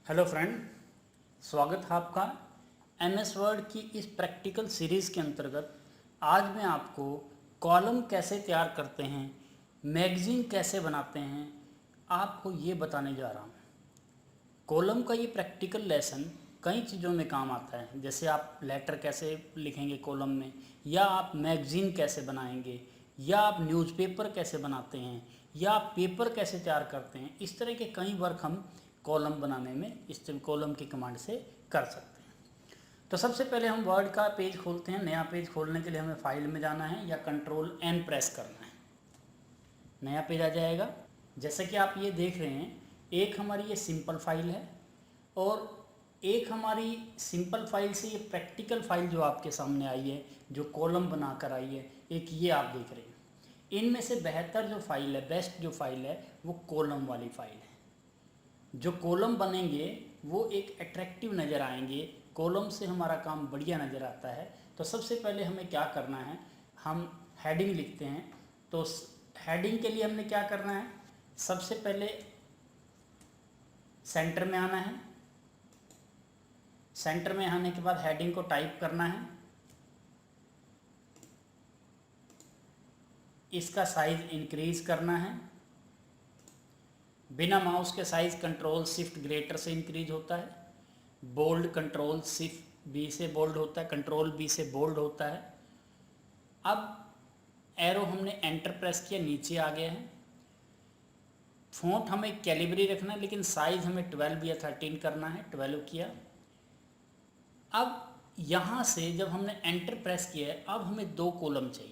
Hello friend, स्वागत है आपका एमएस वर्ड की इस प्रैक्टिकल सीरीज़ के अंतर्गत। आज मैं आपको कॉलम कैसे तैयार करते हैं, मैगज़ीन कैसे बनाते हैं, आपको ये बताने जा रहा हूँ। कॉलम का ये प्रैक्टिकल लेसन कई चीज़ों में काम आता है, जैसे आप लेटर कैसे लिखेंगे कॉलम में, या आप मैगज़ीन कैसे बनाएंगे, या आप न्यूज़पेपर कैसे बनाते हैं, या आप पेपर कैसे तैयार करते हैं। इस तरह के कई वर्क हम कॉलम बनाने में इस कॉलम की कमांड से कर सकते हैं। तो सबसे पहले हम वर्ड का पेज खोलते हैं। नया पेज खोलने के लिए हमें फाइल में जाना है या कंट्रोल एन प्रेस करना है, नया पेज आ जाएगा। जैसे कि आप ये देख रहे हैं, एक हमारी ये सिंपल फाइल है और एक हमारी सिंपल फाइल से ये प्रैक्टिकल फाइल जो आपके सामने आई है, जो कॉलम बनाकर आई है, एक ये आप देख रहे हैं। इनमें से बेहतर जो फाइल है, बेस्ट जो फाइल है, वो कॉलम वाली फाइल है। जो कॉलम बनेंगे वो एक अट्रैक्टिव नज़र आएंगे, कॉलम से हमारा काम बढ़िया नज़र आता है। तो सबसे पहले हमें क्या करना है, हम हेडिंग लिखते हैं। तो हेडिंग के लिए हमने क्या करना है, सबसे पहले सेंटर में आना है। सेंटर में आने के बाद हेडिंग को टाइप करना है। इसका साइज इंक्रीज करना है। बिना माउस के साइज कंट्रोल शिफ्ट ग्रेटर से इंक्रीज होता है। बोल्ड कंट्रोल शिफ्ट बी से बोल्ड होता है, कंट्रोल बी से बोल्ड होता है। अब एरो हमने एंटर प्रेस किया, नीचे आ गया है। फ़ॉन्ट हमें कैलिबरी रखना है, लेकिन साइज हमें 12 या 13 करना है, 12 किया। अब यहाँ से जब हमने एंटर प्रेस किया है, अब हमें 2 कॉलम चाहिए।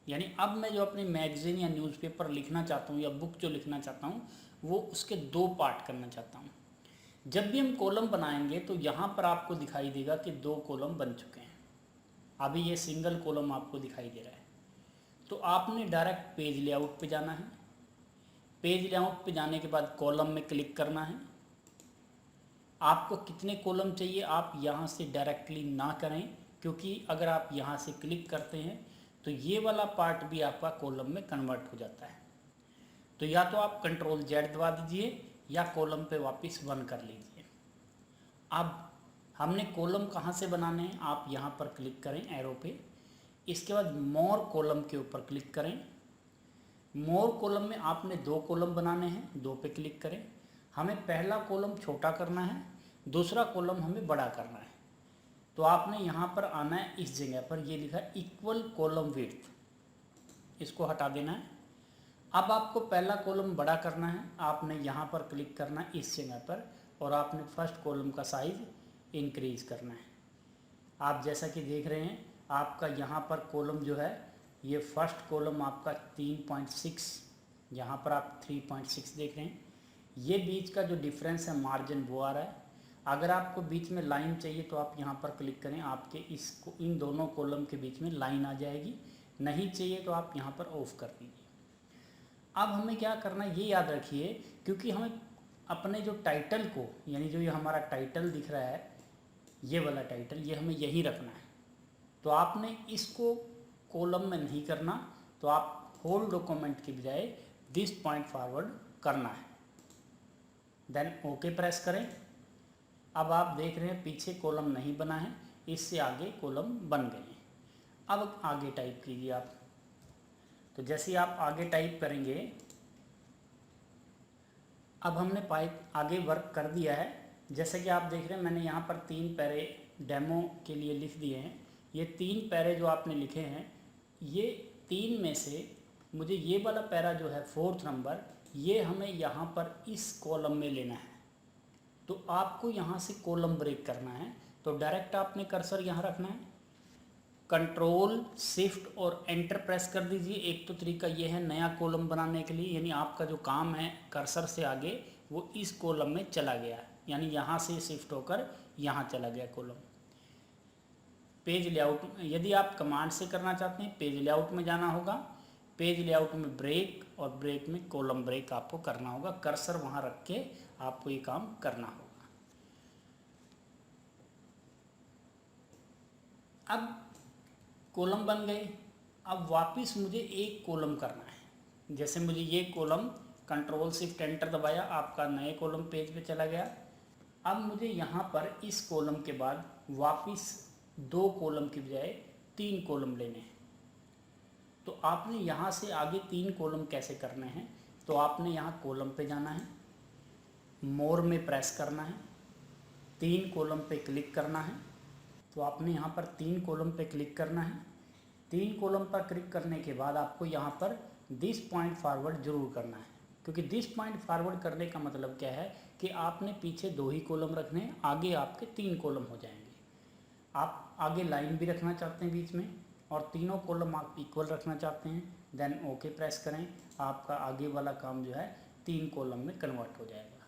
यानी अब मैं जो अपनी मैगज़ीन या न्यूज़पेपर लिखना चाहता हूँ या बुक जो लिखना चाहता हूँ, वो उसके 2 पार्ट करना चाहता हूँ। जब भी हम कॉलम बनाएंगे तो यहाँ पर आपको दिखाई देगा कि 2 कॉलम बन चुके हैं। अभी ये सिंगल कॉलम आपको दिखाई दे रहा है। तो आपने डायरेक्ट पेज लेआउट पे जाना है। पेज लेआउट पे जाने के बाद कॉलम में क्लिक करना है। आपको कितने कॉलम चाहिए आप यहाँ से डायरेक्टली ना करें, क्योंकि अगर आप यहाँ से क्लिक करते हैं तो ये वाला पार्ट भी आपका कॉलम में कन्वर्ट हो जाता है। तो या तो आप कंट्रोल जेड दबा दीजिए या कॉलम पे वापस 1 कर लीजिए। अब हमने कॉलम कहाँ से बनाने हैं, आप यहाँ पर क्लिक करें एरो पे। इसके बाद मोर कॉलम के ऊपर क्लिक करें। मोर कॉलम में आपने 2 कॉलम बनाने हैं, 2 पे क्लिक करें। हमें पहला कॉलम छोटा करना है, दूसरा कॉलम हमें बड़ा करना है। तो आपने यहाँ पर आना है, इस जगह पर ये लिखा है इक्वल कॉलम विड्थ, इसको हटा देना है। अब आपको पहला कॉलम बड़ा करना है, आपने यहाँ पर क्लिक करना है इस जगह पर, और आपने फर्स्ट कॉलम का साइज इंक्रीज करना है। आप जैसा कि देख रहे हैं, आपका यहाँ पर कॉलम जो है, ये फर्स्ट कॉलम आपका 3.6, यहाँ पर आप 3.6 देख रहे हैं। ये बीच का जो डिफरेंस है मार्जिन वो आ रहा है। अगर आपको बीच में लाइन चाहिए तो आप यहाँ पर क्लिक करें, आपके इन दोनों कॉलम के बीच में लाइन आ जाएगी। नहीं चाहिए तो आप यहाँ पर ऑफ कर दीजिए। अब हमें क्या करना है ये याद रखिए, क्योंकि हमें अपने जो टाइटल को, यानी जो ये हमारा टाइटल दिख रहा है, ये वाला टाइटल, ये हमें यही रखना है। तो आपने इसको कॉलम में नहीं करना, तो आप होल डॉक्यूमेंट की बजाय दिस पॉइंट फॉरवर्ड करना है, देन ओके प्रेस करें। अब आप देख रहे हैं पीछे कॉलम नहीं बना है, इससे आगे कॉलम बन गए हैं। अब आगे टाइप कीजिए आप। तो जैसे ही आप आगे टाइप करेंगे, अब हमने आगे वर्क कर दिया है। जैसे कि आप देख रहे हैं, मैंने यहाँ पर 3 पैरे डेमो के लिए लिख दिए हैं। ये 3 पैरे जो आपने लिखे हैं, ये 3 में से मुझे ये वाला पैरा जो है 4th नंबर, ये हमें यहाँ पर इस कॉलम में लेना है। तो आपको यहाँ से कॉलम ब्रेक करना है। तो डायरेक्ट आपने कर्सर यहाँ रखना है, कंट्रोल शिफ्ट और एंटर प्रेस कर दीजिए। एक तो तरीका ये है नया कॉलम बनाने के लिए, यानी आपका जो काम है कर्सर से आगे वो इस कॉलम में चला गया, यानी यहाँ से शिफ्ट होकर यहाँ चला गया कॉलम। पेज लेआउट, यदि आप कमांड से करना चाहते हैं पेज लेआउट में जाना होगा। पेज लेआउट में ब्रेक और ब्रेक में कॉलम ब्रेक आपको करना होगा। कर्सर वहाँ रख के आपको ये काम करना होगा। अब कॉलम बन गए। अब वापस मुझे एक कॉलम करना है। जैसे मुझे ये कॉलम कंट्रोल शिफ्ट एंटर दबाया, आपका नए कॉलम पेज पे चला गया। अब मुझे यहाँ पर इस कॉलम के बाद वापस 2 कॉलम की बजाय 3 कॉलम लेने हैं। तो आपने यहाँ से आगे 3 कॉलम कैसे करने हैं, तो आपने यहाँ कॉलम पे जाना है, मोर में प्रेस करना है, 3 कॉलम पे क्लिक करना है। तो आपने यहाँ पर 3 कॉलम पे क्लिक करना है। 3 कॉलम पर क्लिक करने के बाद आपको यहाँ पर दिस पॉइंट फॉरवर्ड जरूर करना है, क्योंकि दिस पॉइंट फॉरवर्ड करने का मतलब क्या है कि आपने पीछे 2 ही कॉलम रखने हैं, आगे आपके 3 कॉलम हो जाएंगे। आप आगे लाइन भी रखना चाहते हैं बीच में और तीनों कॉलम आप इक्वल रखना चाहते हैं, देन ओके प्रेस करें। आपका आगे वाला काम जो है 3 कॉलम में कन्वर्ट हो जाएगा।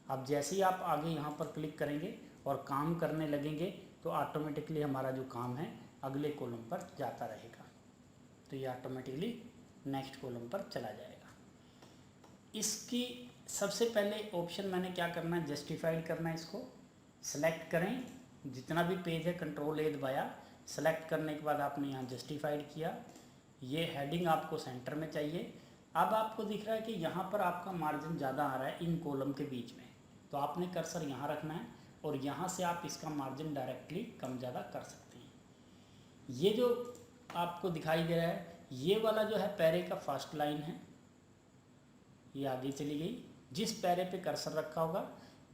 अब जैसे ही आप आगे यहाँ पर क्लिक करेंगे और काम करने लगेंगे तो ऑटोमेटिकली हमारा जो काम है अगले कॉलम पर जाता रहेगा। तो ये ऑटोमेटिकली नेक्स्ट कॉलम पर चला जाएगा। इसकी सबसे पहले ऑप्शन मैंने क्या करना है, जस्टिफाइड करना है। इसको सेलेक्ट करें, जितना भी पेज है कंट्रोल ए दबाया, सेलेक्ट करने के बाद आपने यहाँ जस्टिफाइड किया। ये हेडिंग आपको सेंटर में चाहिए। अब आपको दिख रहा है कि यहाँ पर आपका मार्जिन ज़्यादा आ रहा है इन कॉलम के बीच में, तो आपने कर्सर यहाँ रखना है और यहाँ से आप इसका मार्जिन डायरेक्टली कम ज़्यादा कर सकते हैं। ये जो आपको दिखाई दे रहा है ये वाला जो है पैरे का फर्स्ट लाइन है, ये आगे चली गई। जिस पैरे पे कर्सर रखा होगा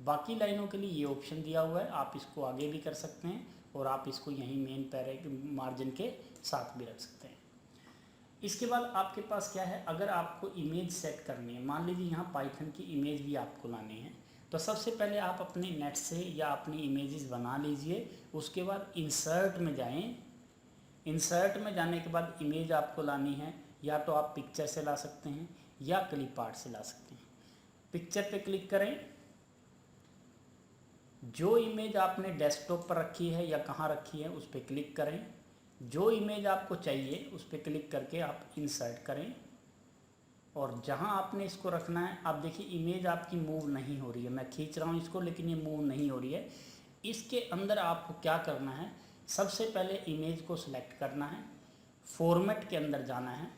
बाकी लाइनों के लिए ये ऑप्शन दिया हुआ है, आप इसको आगे भी कर सकते हैं और आप इसको यहीं मेन पैरे के मार्जिन के साथ भी रख सकते हैं। इसके बाद आपके पास क्या है, अगर आपको इमेज सेट करनी है, मान लीजिए यहाँ पाइथन की इमेज भी आपको लानी है, तो सबसे पहले आप अपने नेट से या अपनी इमेजेस बना लीजिए। उसके बाद इंसर्ट में जाएं। इंसर्ट में जाने के बाद इमेज आपको लानी है, या तो आप पिक्चर से ला सकते हैं या क्लिप आर्ट से ला सकते हैं। पिक्चर पे क्लिक करें। जो इमेज आपने डेस्कटॉप पर रखी है या कहाँ रखी है उस पर क्लिक करें। जो इमेज आपको चाहिए उस पर क्लिक करके आप इंसर्ट करें और जहाँ आपने इसको रखना है, आप देखिए इमेज आपकी मूव नहीं हो रही है। मैं खींच रहा हूँ इसको लेकिन ये मूव नहीं हो रही है। इसके अंदर आपको क्या करना है, सबसे पहले इमेज को सिलेक्ट करना है, फॉर्मेट के अंदर जाना है।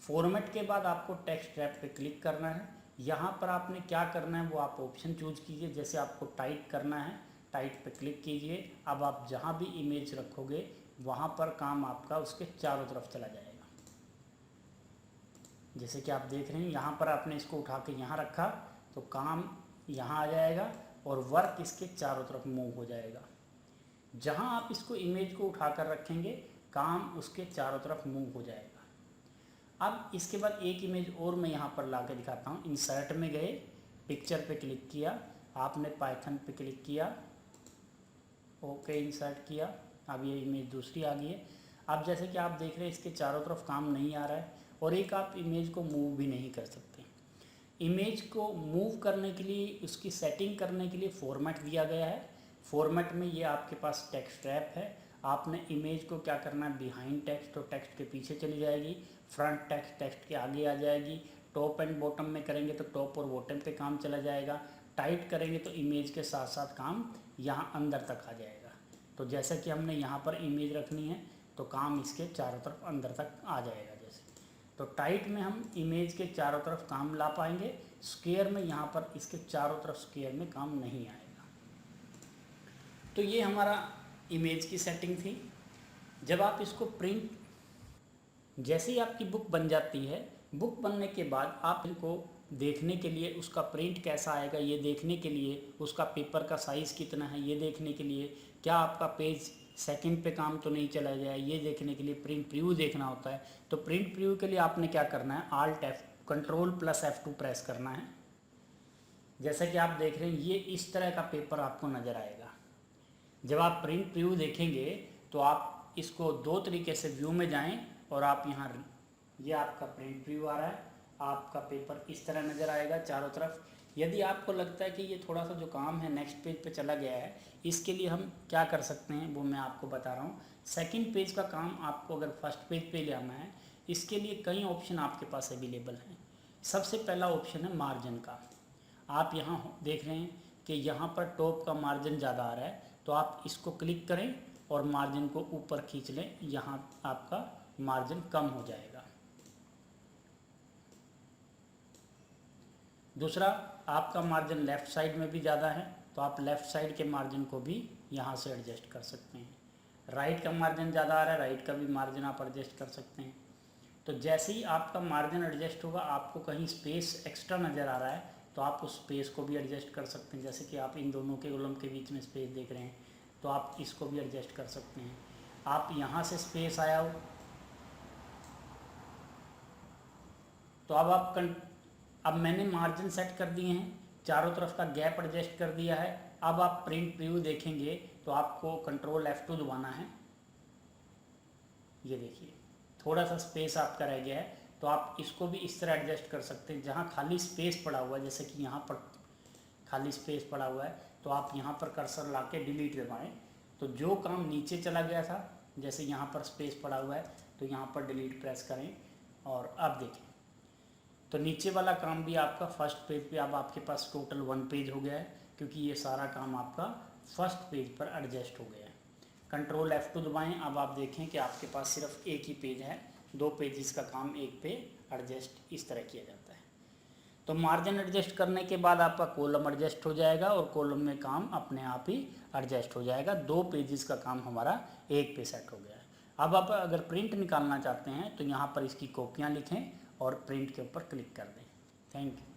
फॉर्मेट के बाद आपको टेक्स्ट रैप पे क्लिक करना है। यहाँ पर आपने क्या करना है वो आप ऑप्शन चूज कीजिए। जैसे आपको टाइट करना है, टाइट पे क्लिक कीजिए। अब आप जहाँ भी इमेज रखोगे वहाँ पर काम आपका उसके चारों तरफ चला जाएगा। जैसे कि आप देख रहे हैं यहाँ पर आपने इसको उठा के यहाँ रखा तो काम यहाँ आ जाएगा और वर्क इसके चारों तरफ मूव हो जाएगा। जहाँ आप इसको इमेज को उठा कर रखेंगे काम उसके चारों तरफ मूव हो जाएगा। अब इसके बाद एक इमेज और मैं यहाँ पर ला के दिखाता हूँ। इंसर्ट में गए, पिक्चर पे क्लिक किया, आपने पाइथन पे क्लिक किया, ओके इंसर्ट किया। अब ये इमेज दूसरी आ गई है। अब जैसे कि आप देख रहे हैं इसके चारों तरफ काम नहीं आ रहा है और एक आप इमेज को मूव भी नहीं कर सकते। इमेज को मूव करने के लिए, उसकी सेटिंग करने के लिए फॉर्मेट दिया गया है। फॉर्मेट में ये आपके पास टेक्स्ट रैप है। आपने इमेज को क्या करना है, बिहाइंड टेक्स्ट, तो टेक्स्ट के पीछे चली जाएगी, फ्रंट टेक्स्ट टेक्स्ट के आगे आ जाएगी। टॉप एंड बॉटम में करेंगे तो टॉप और बॉटम पे काम चला जाएगा। टाइट करेंगे तो इमेज के साथ साथ काम यहाँ अंदर तक आ जाएगा। तो जैसा कि हमने यहाँ पर इमेज रखनी है तो काम इसके चारों तरफ अंदर तक आ जाएगा। जैसे तो टाइट में हम इमेज के चारों तरफ काम ला पाएंगे, स्क्वायर में यहाँ पर इसके चारों तरफ स्क्वायर में काम नहीं आएगा। तो ये हमारा इमेज की सेटिंग थी। जब आप इसको प्रिंट, जैसे ही आपकी बुक बन जाती है, बुक बनने के बाद आप इनको देखने के लिए उसका प्रिंट कैसा आएगा ये देखने के लिए, उसका पेपर का साइज़ कितना है ये देखने के लिए, क्या आपका पेज सेकंड पे काम तो नहीं चला जाए ये देखने के लिए प्रिंट प्रीव्यू देखना होता है। तो प्रिंट प्रीव्यू के लिए आपने क्या करना है, alt F control plus F2 press करना है। जैसा कि आप देख रहे हैं ये इस तरह का पेपर आपको नज़र आएगा। जब आप प्रिंट प्रीव्यू देखेंगे तो आप इसको 2 तरीके से व्यू में जाएं और आप यहाँ, ये आपका प्रिंट प्रीव्यू आ रहा है, आपका पेपर इस तरह नज़र आएगा चारों तरफ। यदि आपको लगता है कि ये थोड़ा सा जो काम है नेक्स्ट पेज पे चला गया है, इसके लिए हम क्या कर सकते हैं वो मैं आपको बता रहा हूँ। सेकंड पेज का काम आपको अगर फर्स्ट पेज पे ले आना है, इसके लिए कई ऑप्शन आपके पास अवेलेबल हैं। सबसे पहला ऑप्शन है मार्जिन का। आप यहाँ देख रहे हैं कि यहाँ पर टॉप का मार्जिन ज़्यादा आ रहा है, तो आप इसको क्लिक करें और मार्जिन को ऊपर खींच लें, यहाँ आपका मार्जिन कम हो जाएगा। दूसरा, आपका मार्जिन लेफ़्ट साइड में भी ज़्यादा है तो आप लेफ़्ट साइड के मार्जिन को भी यहाँ से एडजस्ट कर सकते हैं। राइट का मार्जिन ज़्यादा आ रहा है, राइट का भी मार्जिन आप एडजस्ट कर सकते हैं। तो जैसे ही आपका मार्जिन एडजस्ट होगा, आपको कहीं स्पेस एक्स्ट्रा नज़र आ रहा है तो आप उस स्पेस को भी एडजस्ट कर सकते हैं। जैसे कि आप इन दोनों के कॉलम के बीच में स्पेस देख रहे हैं, तो आप इसको भी एडजस्ट कर सकते हैं। आप यहाँ से स्पेस आया हो तो अब मैंने मार्जिन सेट कर दिए हैं, चारों तरफ का गैप एडजस्ट कर दिया है। अब आप प्रिंट प्रीव्यू देखेंगे तो आपको कंट्रोल F2 दबाना है। ये देखिए थोड़ा सा स्पेस आपका रह गया है, तो आप इसको भी इस तरह एडजस्ट कर सकते हैं। जहाँ खाली स्पेस पड़ा हुआ है, जैसे कि यहाँ पर खाली स्पेस पड़ा हुआ है, तो आप यहाँ पर कर्सर ला के डिलीट दबाएँ, तो जो काम नीचे चला गया था, जैसे यहाँ पर स्पेस पड़ा हुआ है तो यहाँ पर डिलीट प्रेस करें और अब देखें तो नीचे वाला काम भी आपका फर्स्ट पेज पे अब आपके पास टोटल 1 पेज हो गया है, क्योंकि ये सारा काम आपका फर्स्ट पेज पर एडजस्ट हो गया है। कंट्रोल F2 दबाएं। अब आप देखें कि आपके पास सिर्फ एक ही पेज है, 2 पेजेस का काम एक पे एडजस्ट इस तरह किया जाता है। तो मार्जिन एडजस्ट करने के बाद आपका कॉलम एडजस्ट हो जाएगा और कॉलम में काम अपने आप ही एडजस्ट हो जाएगा। 2 पेजेस का काम हमारा एक पे सेट हो गया है। अब आप अगर प्रिंट निकालना चाहते हैं तो यहाँ पर इसकी कॉपियाँ लिखें और प्रिंट के ऊपर क्लिक कर दें। Thank you.